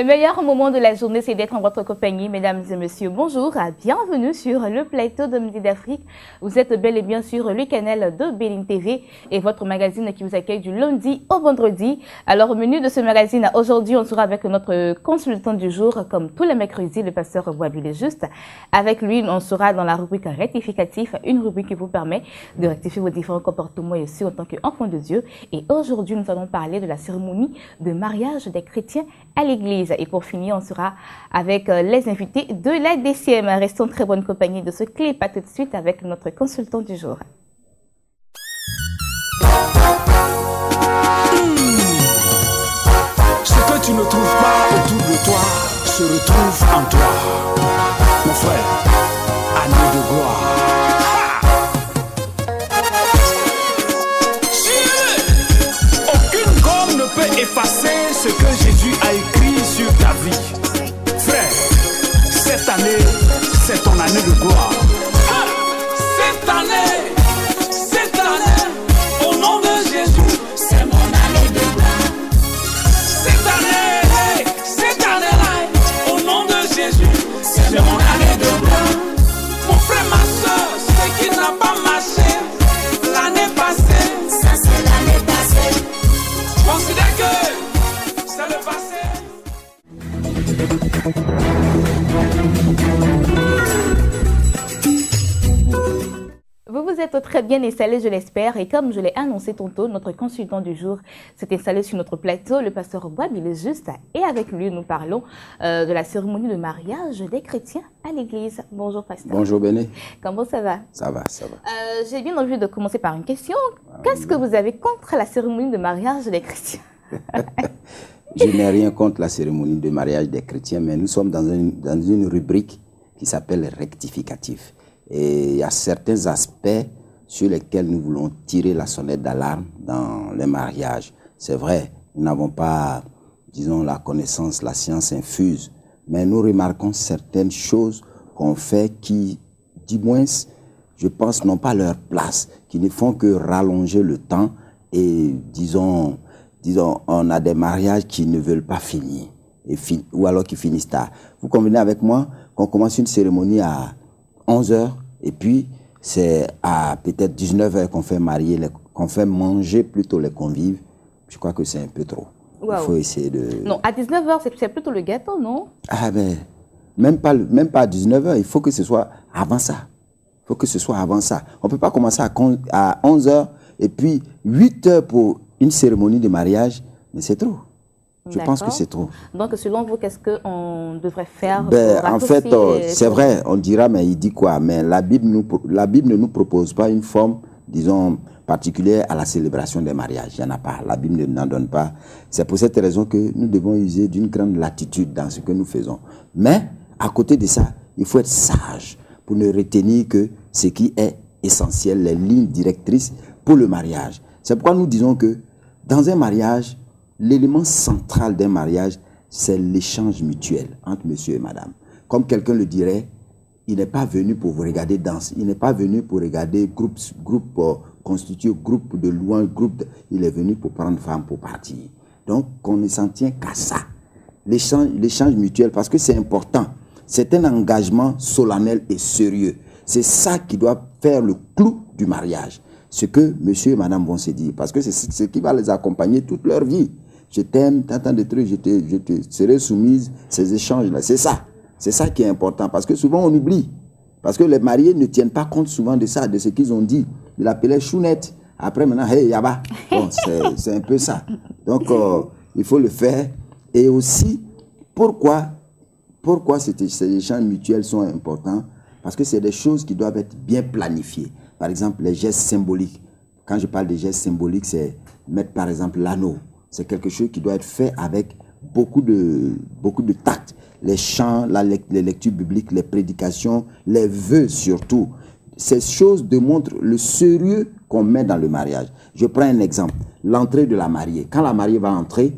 Le meilleur moment de la journée, c'est d'être en votre compagnie, mesdames et messieurs. Bonjour, bienvenue sur le plateau de Midi d'Afrique. Vous êtes bel et bien sur le canal de Beling TV et votre magazine qui vous accueille du lundi au vendredi. Alors, au menu de ce magazine, aujourd'hui, on sera avec notre consultant du jour, comme tous les mercredis, le pasteur Boabile Juste. Avec lui, on sera dans la rubrique rectificatif, une rubrique qui vous permet de rectifier vos différents comportements et aussi en tant qu'enfant de Dieu. Et aujourd'hui, nous allons parler de la cérémonie de mariage des chrétiens à l'église. Et pour finir, on sera avec les invités de la DCM. Restons en très bonne compagnie de ce clip. À tout de suite avec notre consultant du jour. Ce que tu ne trouves pas autour de toi se retrouve en toi. Mon frère, année de gloire. Aucune gomme ne peut effacer ce que Jésus a écrit sur ta vie. Frère, cette année, c'est ton année de gloire. Cette année, au nom de Jésus, c'est mon année de gloire. Cette année-là, au nom de Jésus, c'est mon année de gloire. Mon frère, ma soeur, ce qui n'a pas marché l'année passée, ça c'est l'année passée. Considère que c'est le passé. Vous vous êtes très bien installés, je l'espère, et comme je l'ai annoncé tantôt, notre consultant du jour s'est installé sur notre plateau, le pasteur Boabile Juste, et avec lui, nous parlons de la cérémonie de mariage des chrétiens à l'église. Bonjour, pasteur. Bonjour, Béné. Comment ça va? Ça va, ça va. J'ai bien envie de commencer par une question. Qu'est-ce que vous avez contre la cérémonie de mariage des chrétiens? Je n'ai rien contre la cérémonie de mariage des chrétiens, mais nous sommes dans une rubrique qui s'appelle rectificatif. Et il y a certains aspects sur lesquels nous voulons tirer la sonnette d'alarme dans les mariages. C'est vrai, nous n'avons pas, disons, la connaissance, la science infuse, mais nous remarquons certaines choses qu'on fait qui, du moins, je pense, n'ont pas leur place, qui ne font que rallonger le temps et, disons, on a des mariages qui ne veulent pas finir, ou alors qui finissent tard. Vous convenez avec moi qu'on commence une cérémonie à 11h, et puis c'est à peut-être 19h qu'on fait qu'on fait manger plutôt les convives. Je crois que c'est un peu trop. Wow. Il faut essayer de... Non, à 19h, c'est plutôt le gâteau, non? Ah ben, même pas à 19h, il faut que ce soit avant ça. Il faut que ce soit avant ça. On ne peut pas commencer à 11h, et puis 8h pour une cérémonie de mariage, mais c'est trop. Je pense que c'est trop. Donc, selon vous, qu'est-ce qu'on devrait faire? En fait, c'est vrai, on dira, mais il dit quoi? Mais la Bible ne nous propose pas une forme, disons, particulière à la célébration des mariages. Il n'y en a pas. La Bible n'en donne pas. C'est pour cette raison que nous devons user d'une grande latitude dans ce que nous faisons. Mais, à côté de ça, il faut être sage pour ne retenir que ce qui est essentiel, les lignes directrices pour le mariage. C'est pourquoi nous disons que dans un mariage, l'élément central d'un mariage, c'est l'échange mutuel entre monsieur et madame. Comme quelqu'un le dirait, il n'est pas venu pour vous regarder danser, il n'est pas venu pour regarder groupe constitué, groupe de louanges, il est venu pour prendre femme pour partir. Donc, on ne s'en tient qu'à ça. L'échange mutuel, parce que c'est important. C'est un engagement solennel et sérieux. C'est ça qui doit faire le clou du mariage. Ce que monsieur et madame vont se dire, parce que c'est ce qui va les accompagner toute leur vie. Je t'aime, tant de trucs, je te serai soumise, ces échanges-là. C'est ça qui est important, parce que souvent on oublie. Parce que les mariés ne tiennent pas compte souvent de ça, de ce qu'ils ont dit. Ils l'appelaient chounette. Après maintenant, hey, yaba. Bon, c'est un peu ça. Donc, il faut le faire. Et aussi, pourquoi ces échanges mutuels sont importants? Parce que c'est des choses qui doivent être bien planifiées. Par exemple, les gestes symboliques. Quand je parle des gestes symboliques, c'est mettre par exemple l'anneau. C'est quelque chose qui doit être fait avec beaucoup de tact. Les chants, les lectures bibliques, les prédications, les vœux surtout. Ces choses démontrent le sérieux qu'on met dans le mariage. Je prends un exemple. L'entrée de la mariée. Quand la mariée va entrer,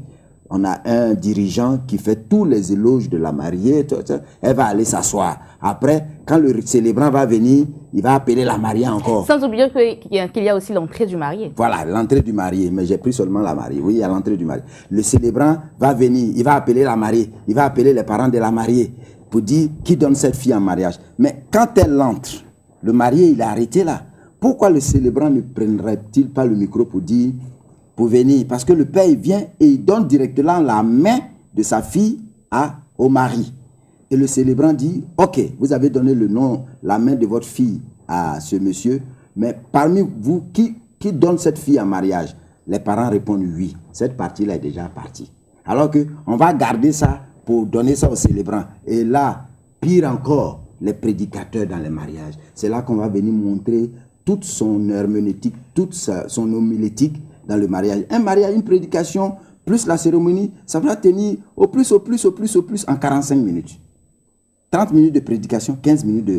on a un dirigeant qui fait tous les éloges de la mariée, elle va aller s'asseoir. Après, quand le célébrant va venir, il va appeler la mariée encore. Sans oublier qu'il y a aussi l'entrée du marié. Voilà, l'entrée du marié, mais j'ai pris seulement la mariée. Oui, il y a l'entrée du marié. Le célébrant va venir, il va appeler la mariée, il va appeler les parents de la mariée pour dire qui donne cette fille en mariage. Mais quand elle entre, le marié, il est arrêté là. Pourquoi le célébrant ne prendrait-il pas le micro pour dire, pour venir? Parce que le père, il vient et il donne directement la main de sa fille au mari. Et le célébrant dit, ok, vous avez donné le nom, la main de votre fille à ce monsieur, mais parmi vous, qui donne cette fille en mariage? Les parents répondent oui. Cette partie-là est déjà partie. Alors qu'on va garder ça pour donner ça au célébrant. Et là, pire encore, les prédicateurs dans les mariages. C'est là qu'on va venir montrer toute son herméneutique, toute son homilétique dans le mariage. Un mariage, une prédication, plus la cérémonie, ça va tenir au plus en 45 minutes. 30 minutes de prédication, 15 minutes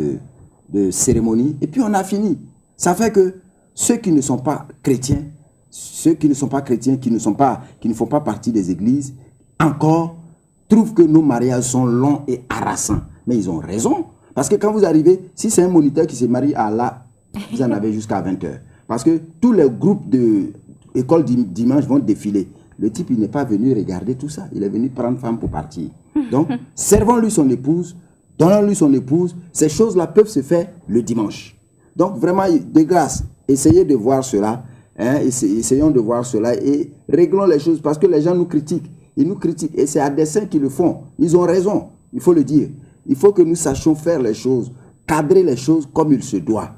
de cérémonie, et puis on a fini. Ça fait que ceux qui ne sont pas chrétiens, qui ne font pas partie des églises, encore trouvent que nos mariages sont longs et harassants. Mais ils ont raison. Parce que quand vous arrivez, si c'est un moniteur qui se marie à là, vous en avez jusqu'à 20h. Parce que tous les groupes d'école dimanche vont défiler. Le type, il n'est pas venu regarder tout ça. Il est venu prendre femme pour partir. Donc, servons-lui son épouse, donnons-lui son épouse. Ces choses-là peuvent se faire le dimanche. Donc, vraiment, de grâce, essayez de voir cela. Essayons de voir cela et réglons les choses. Parce que les gens nous critiquent. Ils nous critiquent. Et c'est à dessein qu'ils le font. Ils ont raison. Il faut le dire. Il faut que nous sachions faire les choses, cadrer les choses comme il se doit.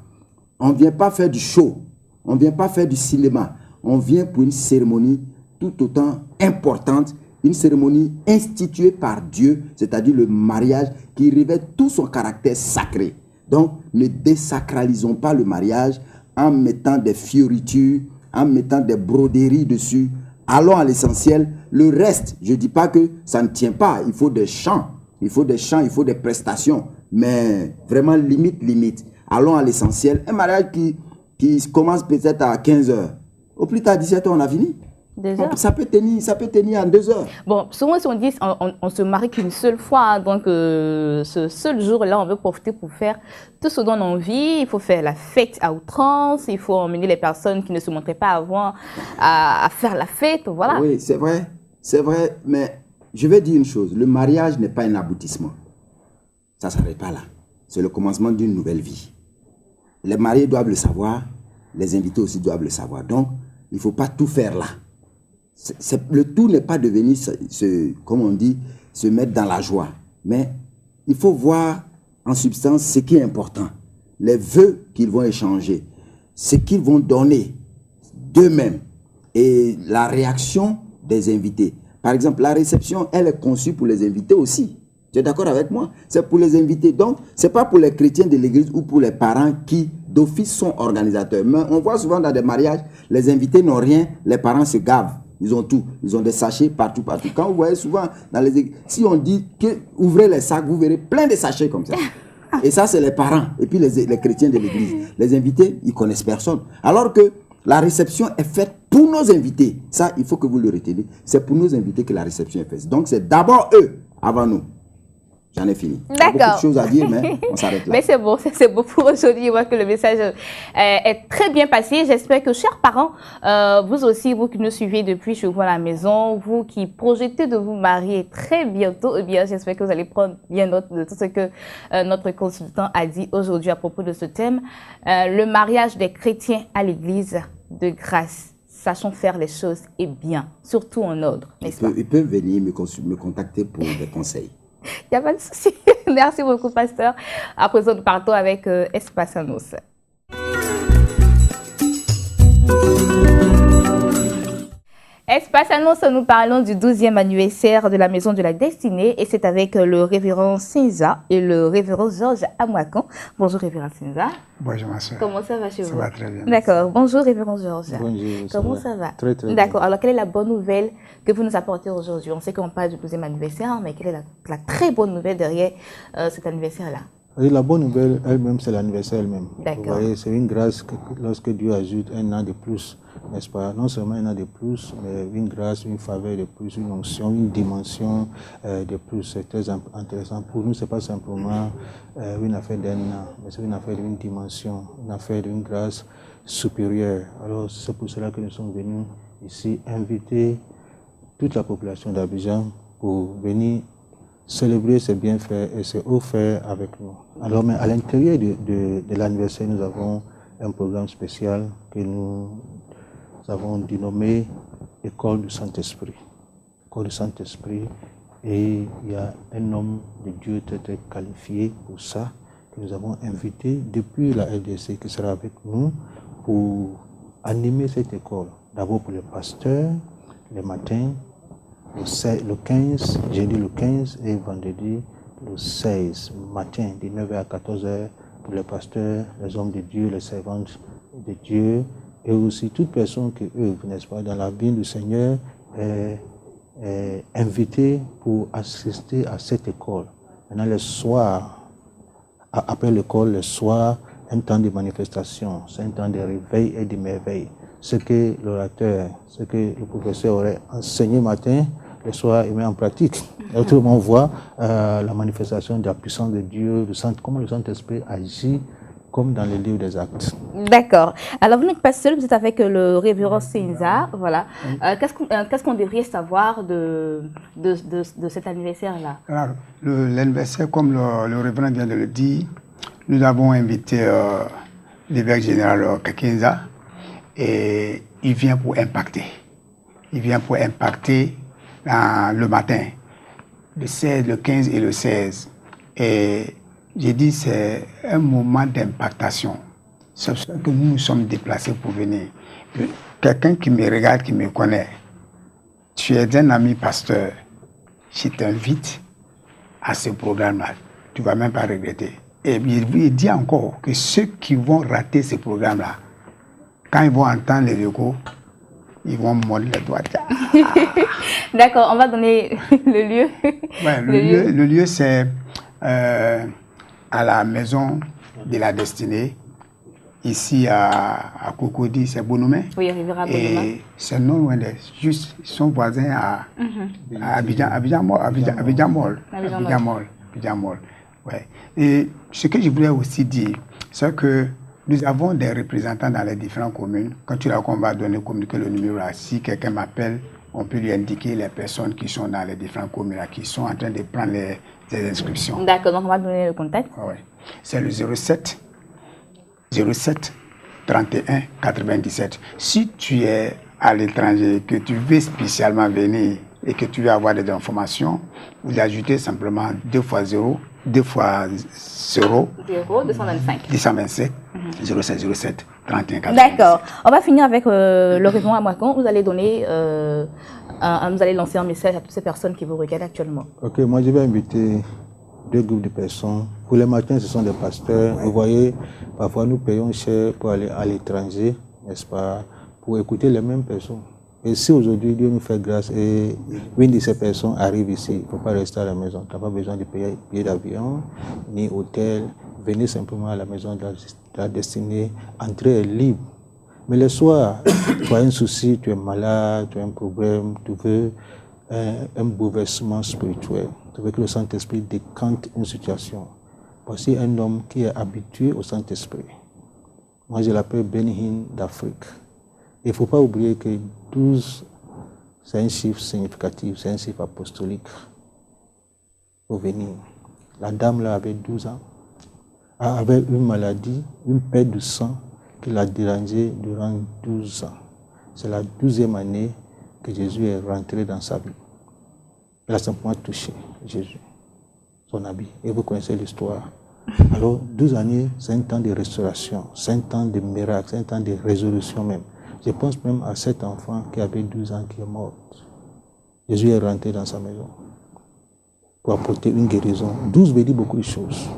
On ne vient pas faire du show. On ne vient pas faire du cinéma. On vient pour une cérémonie tout autant importante, une cérémonie instituée par Dieu, c'est-à-dire le mariage qui revêt tout son caractère sacré. Donc, ne désacralisons pas le mariage en mettant des fioritures, en mettant des broderies dessus. Allons à l'essentiel. Le reste, je ne dis pas que ça ne tient pas. Il faut des chants, il faut des prestations. Mais vraiment, limite. Allons à l'essentiel. Un mariage qui commence peut-être à 15h. Au plus tard, à 17h, on a fini. 2 heures. Ça peut tenir en 2 heures. Bon, souvent, si on dit on se marie qu'une seule fois, hein, donc ce seul jour-là, on veut profiter pour faire tout ce dont on a envie. Il faut faire la fête à outrance, il faut emmener les personnes qui ne se montraient pas avant à faire la fête, voilà. Oui, c'est vrai, mais je vais dire une chose, le mariage n'est pas un aboutissement. Ça ne s'arrête pas là. C'est le commencement d'une nouvelle vie. Les mariés doivent le savoir, les invités aussi doivent le savoir. Donc, il ne faut pas tout faire là. Le tout n'est pas de venir, comme on dit, se mettre dans la joie. Mais il faut voir en substance ce qui est important. Les vœux qu'ils vont échanger, ce qu'ils vont donner d'eux-mêmes et la réaction des invités. Par exemple, la réception, elle est conçue pour les invités aussi. Tu es d'accord avec moi? C'est pour les invités. Donc, ce n'est pas pour les chrétiens de l'église ou pour les parents qui, d'office, sont organisateurs. Mais on voit souvent dans des mariages, les invités n'ont rien, les parents se gavent. Ils ont tout. Ils ont des sachets partout. Quand vous voyez souvent dans les églises, si on dit que ouvrez les sacs, vous verrez plein de sachets comme ça. Et ça, c'est les parents. Et puis les chrétiens de l'église. Les invités, ils connaissent personne. Alors que la réception est faite pour nos invités. Ça, il faut que vous le reteniez. C'est pour nos invités que la réception est faite. Donc, c'est d'abord eux, avant nous. J'en ai fini. D'accord. Il y a beaucoup de choses à dire, mais on s'arrête là. Mais c'est bon pour aujourd'hui. Je vois que le message est très bien passé. J'espère que, chers parents, vous aussi, vous qui nous suivez depuis chez vous à la maison, vous qui projetez de vous marier très bientôt, eh bien, j'espère que vous allez prendre bien note de tout ce que notre consultant a dit aujourd'hui à propos de ce thème. Le mariage des chrétiens à l'église de grâce. Sachons faire les choses et bien, surtout en ordre. Ils peuvent venir me contacter pour des conseils. Il n'y a pas de souci. Merci beaucoup, pasteur. À présent, nous partons avec Espassanos. Espassanos, nous parlons du 12e anniversaire de la Maison de la Destinée et c'est avec le révérend Sinza et le révérend Georges Amouakan. Bonjour, révérend Sinza. Bonjour, ma soeur. Comment ça va chez vous? Ça va très bien. D'accord. Bonjour, révérend Georges. Bonjour. Comment ça va? Très, très bien. D'accord. Alors, quelle est la bonne nouvelle que vous nous apportez aujourd'hui? On sait qu'on parle du 12e anniversaire, mais quelle est la très bonne nouvelle derrière cet anniversaire-là? Et la bonne nouvelle elle-même, c'est l'anniversaire elle-même. D'accord. Vous voyez, c'est une grâce que lorsque Dieu ajoute un an de plus, n'est-ce pas? Non seulement un an de plus, mais une grâce, une faveur de plus, une onction, une dimension de plus. C'est très intéressant. Pour nous, ce n'est pas simplement une affaire d'un an, mais c'est une affaire d'une dimension, une affaire d'une grâce supérieure. Alors, c'est pour cela que nous sommes venus ici inviter toute la population d'Abidjan pour venir célébrer ses bienfaits et ses hauts faits avec nous. Alors, mais à l'intérieur de l'anniversaire, nous avons un programme spécial que nous avons dénommé École du Saint-Esprit. École du Saint-Esprit, et il y a un homme de Dieu très, très qualifié pour ça, que nous avons invité depuis la LDC, qui sera avec nous pour animer cette école. D'abord pour les pasteurs, les matins, le 15, jeudi le 15 et vendredi le 16, matin de 9h à 14h pour les pasteurs, les hommes de Dieu, les servantes de Dieu et aussi toute personne qui œuvre, n'est-ce pas, dans la vie du Seigneur est invitée pour assister à cette école. Maintenant, le soir, après l'école, le soir, un temps de manifestation, c'est un temps de réveil et de merveille. Ce que l'orateur, ce que le professeur aurait enseigné matin, le soir, il met en pratique. Et autrement, on voit la manifestation de la puissance de Dieu, comment le Saint-Esprit agit, comme dans les livres des Actes. D'accord. Alors, vous n'êtes pas seul, vous êtes avec le révérend Sinza. Voilà. Qu'est-ce qu'on devrait savoir de cet anniversaire-là? Alors, l'anniversaire, comme le révérend vient de le dire, nous avons invité l'évêque général Kakinza et il vient pour impacter. Il vient pour impacter le matin, le 16, le 15 et le 16. Et j'ai dit c'est un moment d'impactation. C'est pour ça que nous nous sommes déplacés pour venir. Quelqu'un qui me regarde, qui me connaît, tu es un ami pasteur, je t'invite à ce programme-là. Tu ne vas même pas regretter. Et il dit encore que ceux qui vont rater ce programme-là, quand ils vont entendre les locaux, ils vont mordre les doigts. D'accord, on va donner le lieu. Ouais, le lieu c'est à la maison de la destinée, ici à Cocody, c'est Bonoumé. Oui, Riviera Bonoumé. Et c'est non loin de, juste son voisin à Abidjan Mall. Ouais. Et ce que je voulais aussi dire, c'est que nous avons des représentants dans les différentes communes. Quand tu l'as qu'on va communiquer le numéro là, si quelqu'un m'appelle, on peut lui indiquer les personnes qui sont dans les différentes communes là, qui sont en train de prendre les inscriptions. D'accord, donc on va donner le contact. Ah ouais. C'est le 07 31 97. Si tu es à l'étranger, que tu veux spécialement venir et que tu veux avoir des informations, vous ajoutez simplement 2 fois 0, 2 fois 0, 225, 07 31 97. D'accord. On va finir avec le révérend Amoakon. Vous allez donner, vous allez lancer un message à toutes ces personnes qui vous regardent actuellement. Ok, moi je vais inviter 2 groupes de personnes. Pour les matins, ce sont des pasteurs. Vous voyez, parfois nous payons cher pour aller à l'étranger, n'est-ce pas, pour écouter les mêmes personnes. Et si aujourd'hui Dieu nous fait grâce et une de ces personnes arrive ici, il ne faut pas rester à la maison. Tu n'as pas besoin de payer billet d'avion, ni hôtel. Venez simplement à la maison de la destinée. Entrée est libre. Mais le soir, tu as un souci, tu es malade, tu as un problème, tu veux un bouleversement spirituel. Tu veux que le Saint-Esprit décante une situation. Voici un homme qui est habitué au Saint-Esprit. Moi, je l'appelle Benihin d'Afrique. Il ne faut pas oublier que 12, c'est un chiffre significatif, c'est un chiffre apostolique. Il faut venir. La dame là avait 12 ans, avait une maladie, une perte de sang qui l'a dérangée durant 12 ans. C'est la 12e année que Jésus est rentré dans sa vie. Il a simplement touché Jésus, son habit. Et vous connaissez l'histoire. Alors, 12 années, c'est un temps de restauration, c'est un temps de miracle, c'est un temps de résolution même. Je pense même à cet enfant qui avait 12 ans qui est mort. Jésus est rentré dans sa maison pour apporter une guérison. 12 veut dire beaucoup de choses.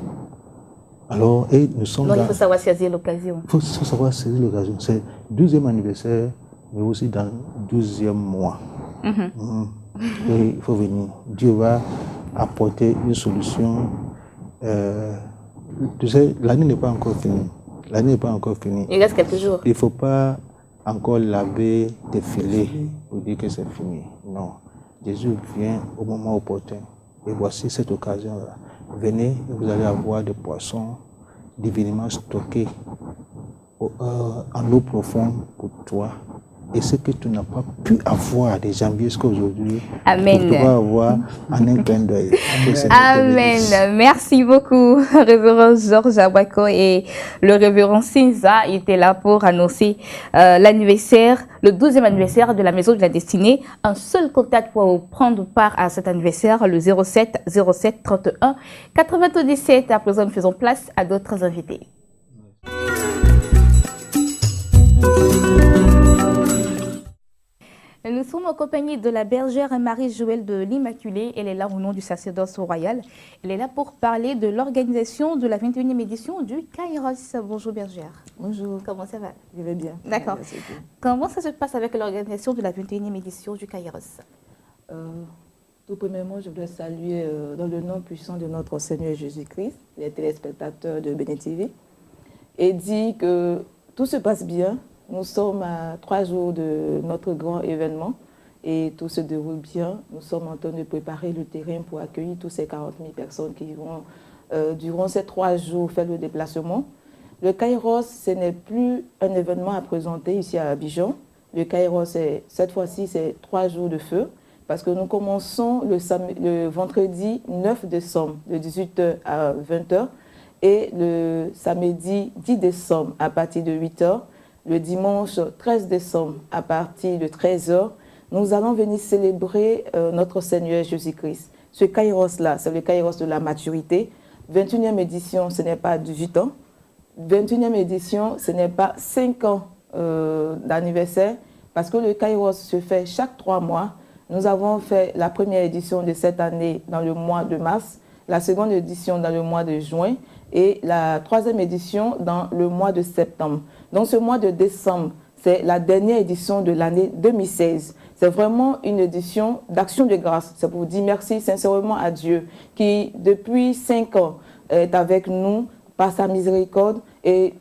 Alors, et nous sommes donc il faut savoir saisir l'occasion. Il faut savoir saisir l'occasion. C'est le 12e anniversaire, mais aussi dans le 12e mois. Et il faut venir. Dieu va apporter une solution Tu sais, l'année n'est pas encore finie. L'année n'est pas encore finie. Il reste quelques jours. Il ne faut pas encore laver tes filets pour dire que c'est fini. Non. Jésus vient au moment opportun. Et voici cette occasion-là. Venez et vous allez avoir des poissons divinement stockés en eau profonde pour toi. Et ce que tu n'as pas pu avoir de janvier jusqu'à aujourd'hui, tu vas avoir en un clin d'œil. Amen. Merci beaucoup, révérend Georges Abouako et le révérend Sinza. Il était là pour annoncer l'anniversaire, le 12e anniversaire de la Maison de la Destinée. Un seul contact pour prendre part à cet anniversaire, le 07 07 31 97. À présent, nous faisons place à d'autres invités. Nous sommes en compagnie de la bergère Marie-Joëlle de l'Immaculée. Elle est là au nom du sacerdoce royal. Elle est là pour parler de l'organisation de la 21e édition du Kairos. Bonjour bergère. Bonjour. Comment ça va? Je vais bien. D'accord. Comment ça se passe avec l'organisation de la 21e édition du Kairos? Tout premièrement, je voudrais saluer dans le nom puissant de notre Seigneur Jésus-Christ, les téléspectateurs de Bénin TV, et dire que tout se passe bien. Nous sommes à 3 jours de notre grand événement et tout se déroule bien. Nous sommes en train de préparer le terrain pour accueillir tous ces 40 000 personnes qui vont, durant ces 3 jours, faire le déplacement. Le Kairos, ce n'est plus un événement à présenter ici à Abidjan. Le Kairos, cette fois-ci, c'est 3 jours de feu parce que nous commençons le vendredi 9 décembre de 18h à 20h et le samedi 10 décembre à partir de 8h. Le dimanche 13 décembre, à partir de 13h, nous allons venir célébrer notre Seigneur Jésus-Christ. Ce Kairos-là, c'est le Kairos de la maturité. 21e édition, ce n'est pas 18 ans. 21e édition, ce n'est pas 5 ans d'anniversaire, parce que le Kairos se fait chaque 3 mois. Nous avons fait la première édition de cette année dans le mois de mars, la seconde édition dans le mois de juin et la 3e édition dans le mois de septembre. Donc ce mois de décembre, c'est la dernière édition de l'année 2016. C'est vraiment une édition d'action de grâce. C'est pour dire merci sincèrement à Dieu qui, depuis 5 ans, est avec nous par sa miséricorde et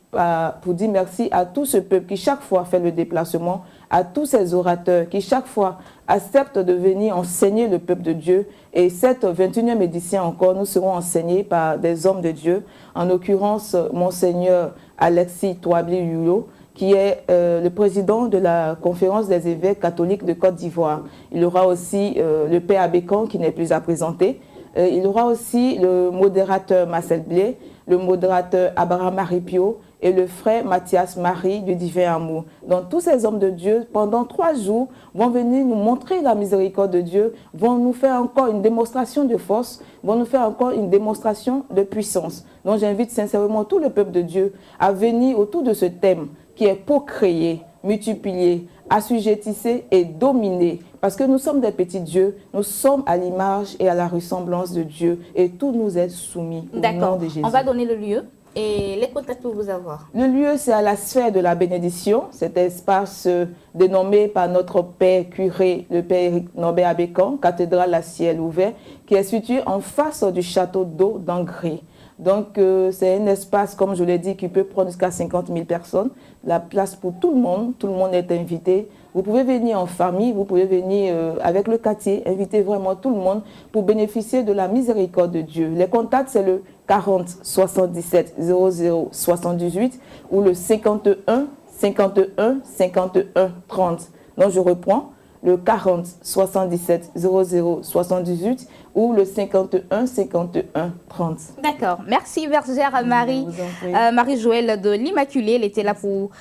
pour dire merci à tout ce peuple qui chaque fois fait le déplacement, à tous ces orateurs qui chaque fois acceptent de venir enseigner le peuple de Dieu. Et cette 21e édition encore, nous serons enseignés par des hommes de Dieu, en l'occurrence Monseigneur Alexis Touabli-Yulo, qui est le président de la conférence des évêques catholiques de Côte d'Ivoire. Il y aura aussi le père Abékan qui n'est plus à présenter. Il y aura aussi le modérateur Marcel Blé, le modérateur Abraham Maripio et le frère Mathias Marie du Divin Amour. Donc tous ces hommes de Dieu, pendant 3 jours, vont venir nous montrer la miséricorde de Dieu, vont nous faire encore une démonstration de force, vont nous faire encore une démonstration de puissance. Donc j'invite sincèrement tout le peuple de Dieu à venir autour de ce thème qui est pour créer, multiplier, assujettisser et dominer. Parce que nous sommes des petits dieux, nous sommes à l'image et à la ressemblance de Dieu et tout nous est soumis au nom de Jésus. On va donner le lieu et les contacts pour vous avoir. Le lieu, c'est à la sphère de la bénédiction, cet espace dénommé par notre père curé, le père Éric Norbert Abékan, cathédrale à ciel ouvert, qui est situé en face du château d'eau d'Angry. Donc, c'est un espace, comme je l'ai dit, qui peut prendre jusqu'à 50 000 personnes. La place pour tout le monde est invité. Vous pouvez venir en famille, vous pouvez venir avec le quartier, inviter vraiment tout le monde pour bénéficier de la miséricorde de Dieu. Les contacts, c'est le 40 77 00 78 ou le 51 51 51 30. Donc, je reprends. Le 40 77 00 78 ou le 51 51 30. D'accord. Merci bergère Marie-Joëlle de l'Immaculée. Elle était là pour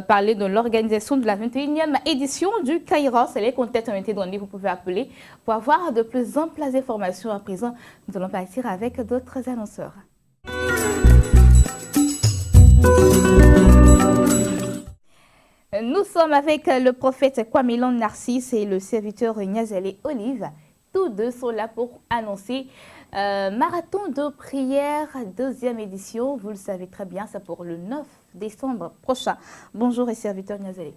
parler de l'organisation de la 21e édition du Kairos. Les contacts ont été donnés, vous pouvez appeler pour avoir de plus amples informations. À présent, nous allons partir avec d'autres annonceurs. Nous sommes avec le prophète Kwamilon Narcisse et le serviteur Niazele Olive. Tous deux sont là pour annoncer Marathon de prière, 2e édition. Vous le savez très bien, c'est pour le 9 décembre prochain. Bonjour et serviteur Niazele.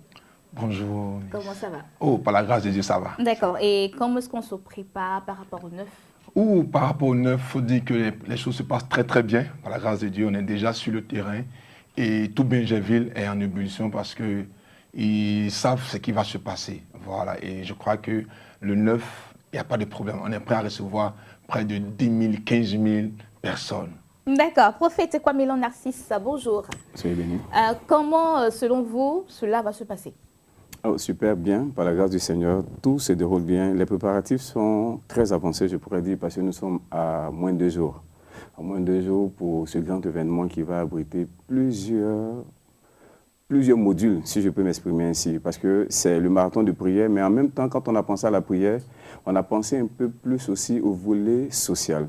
Bonjour. Comment ça va? Oh, par la grâce de Dieu, ça va. D'accord. Et comment est-ce qu'on se prépare par rapport au 9 Ou par rapport au 9, il faut dire que les choses se passent très très bien. Par la grâce de Dieu, on est déjà sur le terrain. Et tout Bingerville est en ébullition parce qu'ils savent ce qui va se passer. Voilà. Et je crois que le 9, il n'y a pas de problème. On est prêt à recevoir près de 10 000, 15 000 personnes. D'accord. Prophète Kwamilon Narcisse, bonjour. Soyez béni. Comment, selon vous, cela va se passer? Oh, super bien, par la grâce du Seigneur, tout se déroule bien. Les préparatifs sont très avancés, je pourrais dire, parce que nous sommes à moins de 2 jours. À moins de 2 jours pour ce grand événement qui va abriter plusieurs modules, si je peux m'exprimer ainsi. Parce que c'est le marathon de prière, mais en même temps, quand on a pensé à la prière, on a pensé un peu plus aussi au volet social.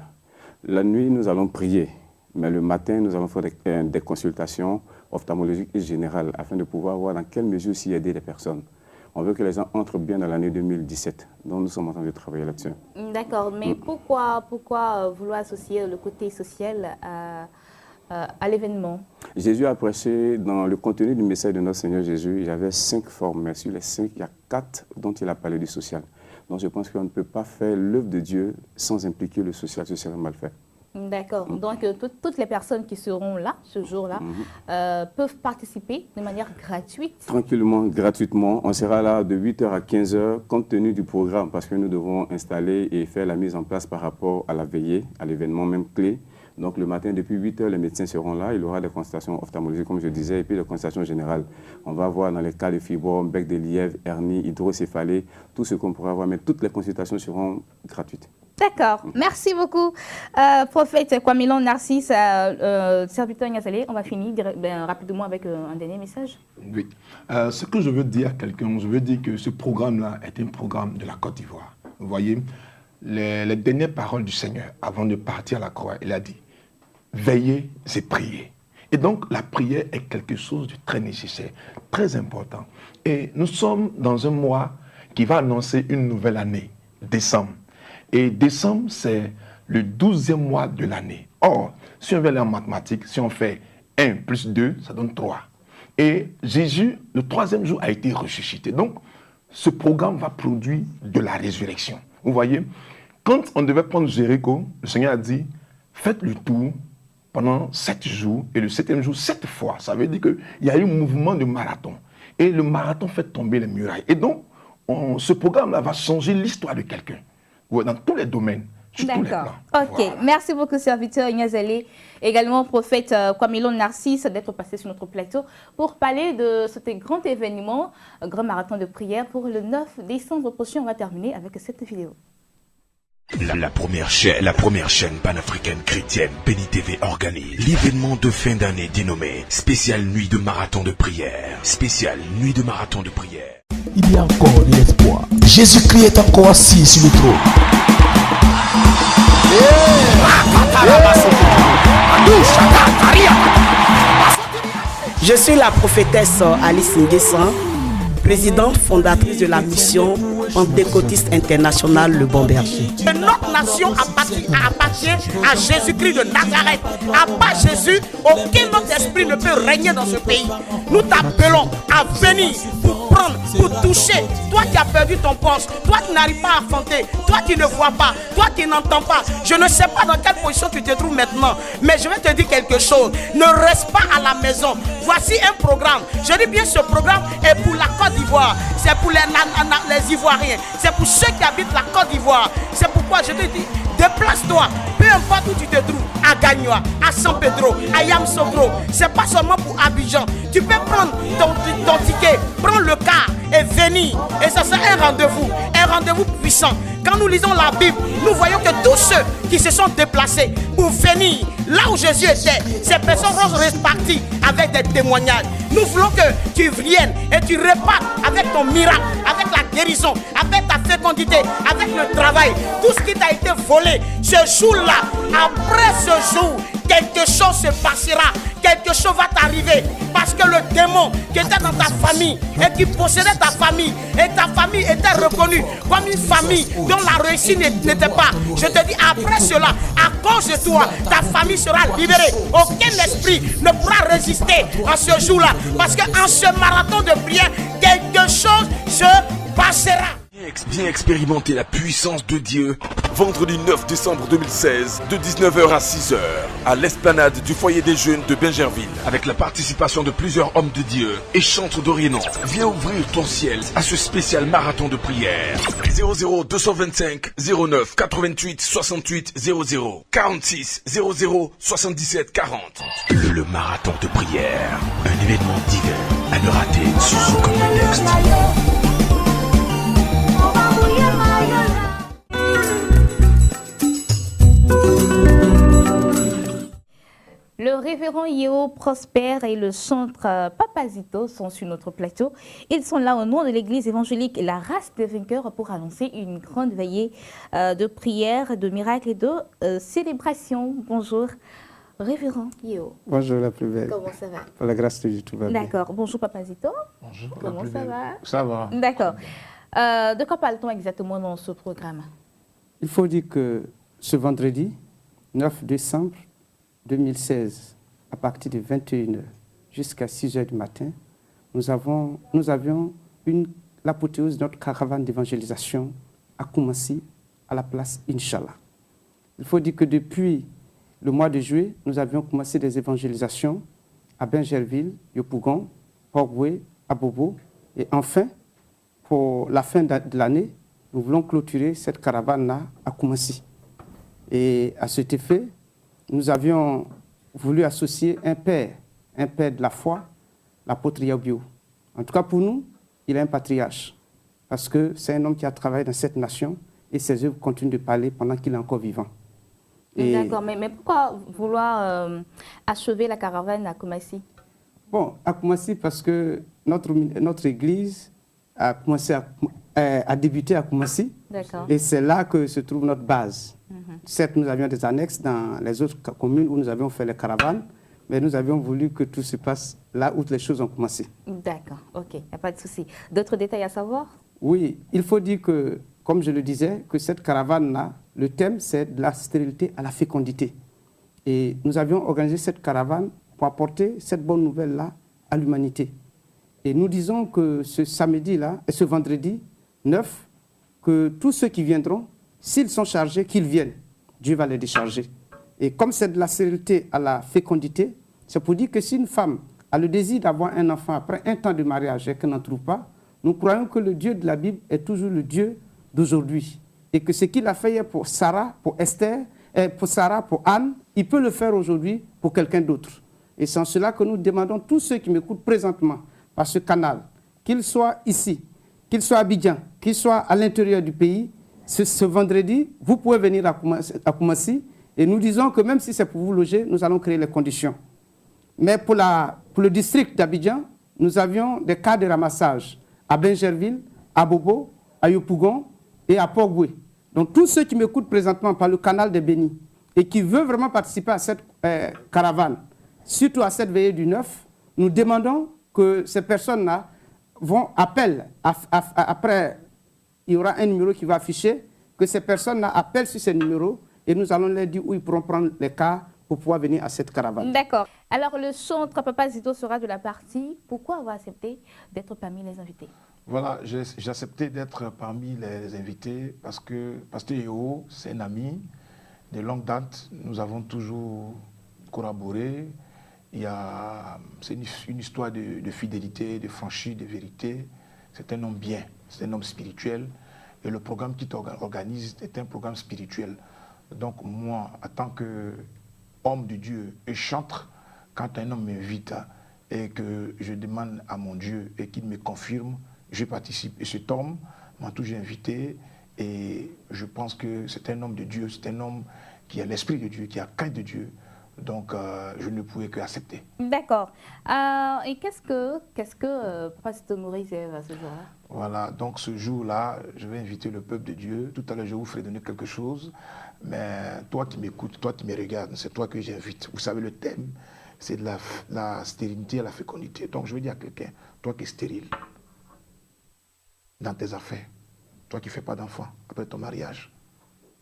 La nuit, nous allons prier, mais le matin, nous allons faire des consultations ophtalmologiques et générales afin de pouvoir voir dans quelle mesure aussi aider les personnes. On veut que les gens entrent bien dans l'année 2017. Donc nous sommes en train de travailler là-dessus. D'accord, mais pourquoi vouloir associer le côté social à l'événement? Jésus a prêché dans le contenu du message de notre Seigneur Jésus. Il y avait 5 formes, mais sur les 5, il y a 4 dont il a parlé du social. Donc je pense qu'on ne peut pas faire l'œuvre de Dieu sans impliquer le social. Ce serait mal fait. D'accord. Donc, toutes les personnes qui seront là, ce jour-là, peuvent participer de manière gratuite? Tranquillement, gratuitement. On sera là de 8h à 15h, compte tenu du programme, parce que nous devons installer et faire la mise en place par rapport à la veillée, à l'événement même clé. Donc, le matin, depuis 8h, les médecins seront là. Il y aura des consultations ophtalmologiques, comme je disais, et puis des consultations générales. On va voir dans les cas de fibrome, bec de lièvre, hernie, hydrocéphalée, tout ce qu'on pourra voir, mais toutes les consultations seront gratuites. D'accord, merci beaucoup, prophète Kwamilon Narcisse, serviteur Niazalé. On va finir rapidement avec un dernier message. Oui, ce que je veux dire à quelqu'un, je veux dire que ce programme-là est un programme de la Côte d'Ivoire. Vous voyez, les dernières paroles du Seigneur, avant de partir à la croix, il a dit, veillez et priez. Et donc, la prière est quelque chose de très nécessaire, très important. Et nous sommes dans un mois qui va annoncer une nouvelle année, décembre. Et décembre, c'est le 12e mois de l'année. Or, si on veut aller en mathématiques, si on fait 1 plus 2, ça donne 3. Et Jésus, le 3e jour, a été ressuscité. Donc, ce programme va produire de la résurrection. Vous voyez, quand on devait prendre Jéricho, le Seigneur a dit, faites le tour pendant 7 jours, et le 7e jour, 7 fois. Ça veut dire qu'il y a eu un mouvement de marathon. Et le marathon fait tomber les murailles. Et donc, ce programme-là va changer l'histoire de quelqu'un. Dans tous les domaines, sur tous les plans. Ok, voilà. Merci beaucoup, serviteur Niazalé. Également, prophète Kwamilon Narcisse, d'être passé sur notre plateau pour parler de ce grand événement, un grand marathon de prière pour le 9 décembre prochain. On va terminer avec cette vidéo. La première chaîne panafricaine chrétienne, Béni TV organise l'événement de fin d'année dénommé Spéciale Nuit de Marathon de Prière. Spéciale Nuit de Marathon de Prière. Il y a encore de l'espoir. Jésus-Christ est encore assis sur le trône. Je suis la prophétesse Alice Nguessan, présidente fondatrice de la mission pentecôtiste internationale Le Bon Berger. Notre nation appartient à Jésus-Christ de Nazareth. À part Jésus, aucun autre esprit ne peut régner dans ce pays. Nous t'appelons à venir pour prendre, pour toucher. Toi qui as perdu ton poste, toi qui n'arrives pas à affronter, toi qui ne vois pas, toi qui n'entends pas. Je ne sais pas dans quelle position tu te trouves maintenant, mais je vais te dire quelque chose. Ne reste pas à la maison. Voici un programme. Je dis bien, ce programme est pour la Côte d'Ivoire. C'est pour les Ivoiriens. C'est pour ceux qui habitent la Côte d'Ivoire. C'est pourquoi je te dis, déplace-toi. Peu importe où tu te trouves, à Gagnoa, à San Pedro, à Yamoussoukro. C'est pas seulement pour Abidjan. Tu peux prendre ton ticket, prendre le car et venir. Et ça sera un rendez-vous puissant. Quand nous lisons la Bible, nous voyons que tous ceux qui se sont déplacés pour venir là où Jésus était, ces personnes vont repartir avec des témoignages. Nous voulons que tu viennes et tu repartes avec ton miracle, avec la guérison, avec ta fécondité, avec le travail, tout ce qui t'a été volé. Ce jour-là, après ce jour, quelque chose se passera, quelque chose va t'arriver. Parce que le démon qui était dans ta famille et qui possédait ta famille, et ta famille était reconnue comme une famille dont la réussite n'était pas. Je te dis, après cela, à cause de toi, ta famille sera libérée. Aucun esprit ne pourra résister à ce jour-là. Parce qu'en ce marathon de prière, quelque chose se passera. Viens expérimenter la puissance de Dieu. Vendredi 9 décembre 2016, de 19h à 6h, à l'esplanade du foyer des jeunes de Bingerville, avec la participation de plusieurs hommes de Dieu et chantres d'Orient. Viens ouvrir ton ciel à ce spécial marathon de prière. 00 225 09 88 68 00 46 00 77 40. Le marathon de prière, un événement divin à ne rater sous aucun prétexte. Le révérend Yeo Prosper et le chantre Papazito sont sur notre plateau. Ils sont là au nom de l'église évangélique La Race des Vainqueurs pour annoncer une grande veillée de prière, de miracles et de célébration. Bonjour, révérend Yeo. Bonjour la plus belle. Comment ça va? Par la grâce de Dieu, tout va bien. D'accord. Bonjour Papazito. Bonjour. Comment ça va? Ça va. D'accord. De quoi parle-t-on exactement dans ce programme? Il faut dire que ce vendredi 9 décembre 2016, à partir de 21h jusqu'à 6h du matin, nous avions l'apothéose de notre caravane d'évangélisation à Koumassi, à la place Inch'Allah. Il faut dire que depuis le mois de juillet, nous avions commencé des évangélisations à Bingerville, Yopougon, Port-Boué, à Bobo. Et enfin, pour la fin de l'année, nous voulons clôturer cette caravane-là à Koumassi. Et à cet effet, nous avions voulu associer un père de la foi, l'apôtre Yaobio. En tout cas, pour nous, il est un patriarche, parce que c'est un homme qui a travaillé dans cette nation et ses œuvres continuent de parler pendant qu'il est encore vivant. D'accord, mais pourquoi vouloir achever la caravane à Koumassi? Bon, à Koumassi, parce que notre église a commencé à débuter à Koumassi. Et c'est là que se trouve notre base. Certes, nous avions des annexes dans les autres communes où nous avions fait les caravanes, mais nous avions voulu que tout se passe là où les choses ont commencé. D'accord, ok, il n'y a pas de souci. D'autres détails à savoir? Oui, il faut dire que, comme je le disais, que cette caravane-là, le thème, c'est de la stérilité à la fécondité. Et nous avions organisé cette caravane pour apporter cette bonne nouvelle-là à l'humanité. Et nous disons que ce samedi-là, et ce vendredi 9, que tous ceux qui viendront, s'ils sont chargés, qu'ils viennent. Dieu va les décharger. Et comme c'est de la stérilité à la fécondité, c'est pour dire que si une femme a le désir d'avoir un enfant après un temps de mariage et qu'elle n'en trouve pas, nous croyons que le Dieu de la Bible est toujours le Dieu d'aujourd'hui. Et que ce qu'il a fait hier pour Sarah, pour Esther, pour Sarah, pour Anne, il peut le faire aujourd'hui pour quelqu'un d'autre. Et c'est en cela que nous demandons tous ceux qui m'écoutent présentement par ce canal, qu'ils soient ici, qu'ils soient à Abidjan, qu'ils soient à l'intérieur du pays, ce vendredi, vous pouvez venir à Koumassi et nous disons que même si c'est pour vous loger, nous allons créer les conditions. Mais pour le district d'Abidjan, nous avions des cas de ramassage à Bingerville, à Bobo, à Yopougon et à Port-Boué. Donc tous ceux qui m'écoutent présentement par le canal des Bénis et qui veulent vraiment participer à cette caravane, surtout à cette veillée du 9, nous demandons que ces personnes-là appellent après. Il y aura un numéro qui va afficher, que ces personnes-là appellent sur ces numéros et nous allons leur dire où ils pourront prendre les cas pour pouvoir venir à cette caravane. D'accord. Alors, le chantre Papazito sera de la partie. Pourquoi avoir accepté d'être parmi les invités? Voilà, j'ai accepté d'être parmi les invités parce que Pasteur Yeo, c'est un ami de longue date. Nous avons toujours collaboré. C'est une histoire de fidélité, de franchise, de vérité. C'est un homme bien, c'est un homme spirituel. Et le programme qu'il organise est un programme spirituel. Donc moi, en tant qu'homme de Dieu et chantre, quand un homme m'invite et que je demande à mon Dieu et qu'il me confirme, je participe. Et cet homme m'a toujours invité et je pense que c'est un homme de Dieu, c'est un homme qui a l'esprit de Dieu, qui a crainte de Dieu. Donc, je ne pouvais que accepter. D'accord. Et qu'est-ce que Pasteur Maurice va ce jour-là? Voilà, donc ce jour-là, je vais inviter le peuple de Dieu. Tout à l'heure, je vous ferai donner quelque chose. Mais toi qui m'écoutes, toi qui me regardes, c'est toi que j'invite. Vous savez, le thème, c'est de la stérilité à la fécondité. Donc, je veux dire à quelqu'un, toi qui es stérile dans tes affaires, toi qui ne fais pas d'enfant après ton mariage,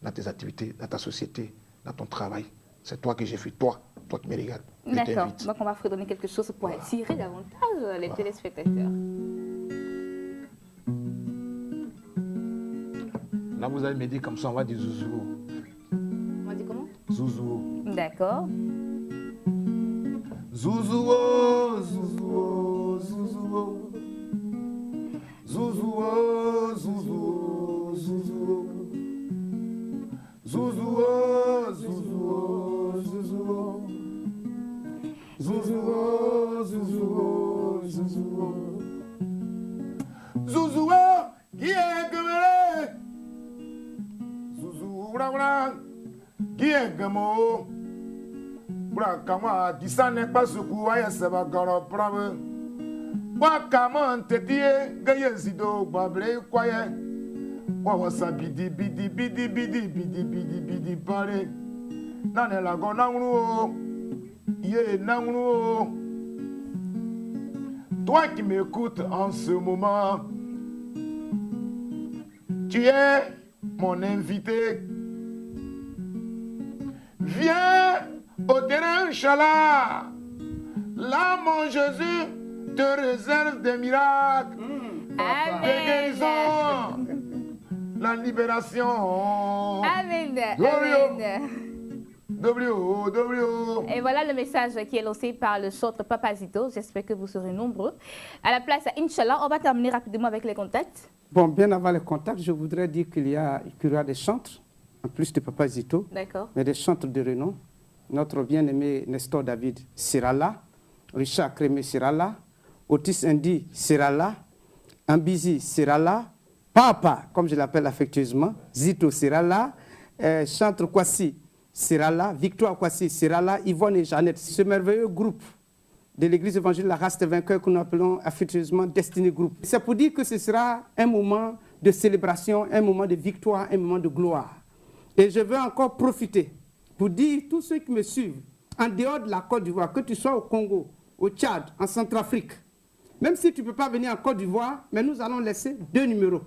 dans tes activités, dans ta société, dans ton travail, c'est toi que j'ai fait, toi qui me regardes. D'accord, donc on va redonner quelque chose pour attirer davantage les téléspectateurs. Là, vous allez me dire comme ça, on va dire Zouzou. On va dire comment? Zouzou. D'accord. Zouzou, Zouzou, Zouzou. Zouzou, Zouzou, Zouzou. Zouzou, Zouzou, Zouzou. Zouzou, Zouzou, Zouzou. Zouzou, qui est gamé? Zouzou, bra, qui est gamo? Bra, kama, disane pas ce coup, aïe, ça va garo, brave. Bra, kama, tétié, gaye, zido, bablé, kwaye. Wawasa, bidi, bidi, bidi, bidi, bidi, bidi, bidi, pare. Nane la go, nangou, yé, nangou. Toi qui m'écoutes en ce moment, tu es mon invité. Viens au terrain, Inch'Allah. Là, mon Jésus te réserve des miracles, des guérisons, la libération. Amen. Amen. Et voilà le message qui est lancé par le chanteur Papazito. J'espère que vous serez nombreux. À la place, Inch'Allah, on va terminer rapidement avec les contacts. Bon, bien avant les contacts, je voudrais dire qu'il y aura des chantres, en plus de Papazito, mais des chantres de renom. Notre bien-aimé Nestor David sera là, Richard Crémé sera là, Otis Indy sera là, Ambizi sera là, Papa, comme je l'appelle affectueusement, Zito sera là, Chantre Kwasi sera là, Victoire Kwasi sera là, Yvonne et Jeannette, ce merveilleux groupe de l'église évangélique La Race des Vainqueurs que nous appelons affectueusement Destiny Group. C'est pour dire que ce sera un moment de célébration, un moment de victoire, un moment de gloire. Et je veux encore profiter pour dire tous ceux qui me suivent, en dehors de la Côte d'Ivoire, que tu sois au Congo, au Tchad, en Centrafrique, même si tu ne peux pas venir en Côte d'Ivoire, mais nous allons laisser 2 numéros.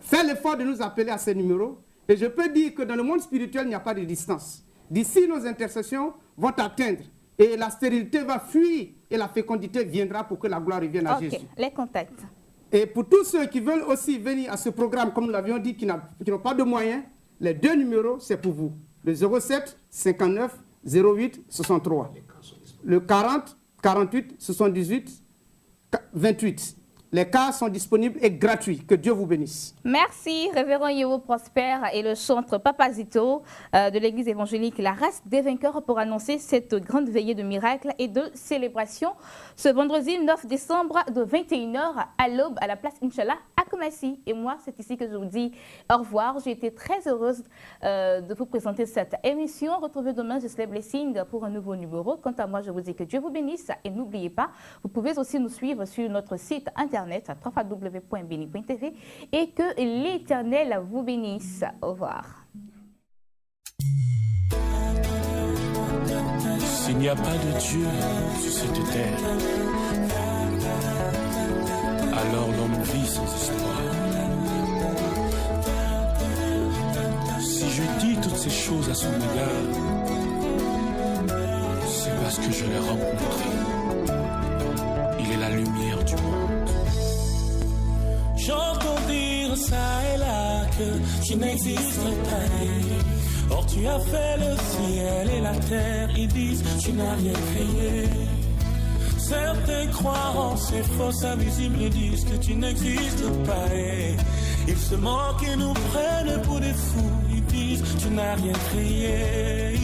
Fais l'effort de nous appeler à ces numéros. Et je peux dire que dans le monde spirituel, il n'y a pas de distance. D'ici, nos intercessions vont t'atteindre. Et la stérilité va fuir et la fécondité viendra pour que la gloire revienne à Jésus. Les contacts. Et pour tous ceux qui veulent aussi venir à ce programme, comme nous l'avions dit, qui n'ont pas de moyens, les 2 numéros, c'est pour vous. Le 07 59 08 63. Le 40 48 78 28. Les cas sont disponibles et gratuits. Que Dieu vous bénisse. Merci, révérend Yéwo Prosper et le chantre Papazito de l'église évangélique La Race des Vainqueurs pour annoncer cette grande veillée de miracles et de célébration ce vendredi 9 décembre de 21h à l'aube à la place Inch'Allah à Koumassi. Et moi, c'est ici que je vous dis au revoir. J'ai été très heureuse de vous présenter cette émission. Retrouvez demain Just Blessing pour un nouveau numéro. Quant à moi, je vous dis que Dieu vous bénisse et n'oubliez pas, vous pouvez aussi nous suivre sur notre site internet à www.beni.tv et que l'Éternel vous bénisse. Au revoir. S'il n'y a pas de Dieu sur cette terre, alors l'homme vit sans espoir. Si je dis toutes ces choses à son égard, c'est parce que je l'ai rencontré. Il est la lumière du monde. J'entends dire ça et là que tu n'existes pas. Or tu as fait le ciel et la terre. Ils disent tu n'as rien créé. Certains croient en ces fausses invisibles et disent que tu n'existes pas. Ils se moquent et nous prennent pour des fous. Ils disent tu n'as rien créé.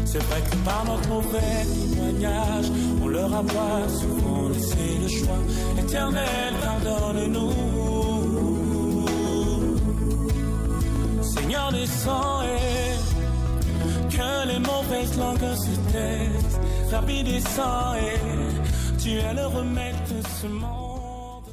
C'est vrai que par notre mauvais témoignage, on leur a souvent laissé le choix. Éternel, pardonne-nous. Seigneur, descends et que les mauvaises langues se taisent. Rabbi, descends et tu es le remède de ce monde.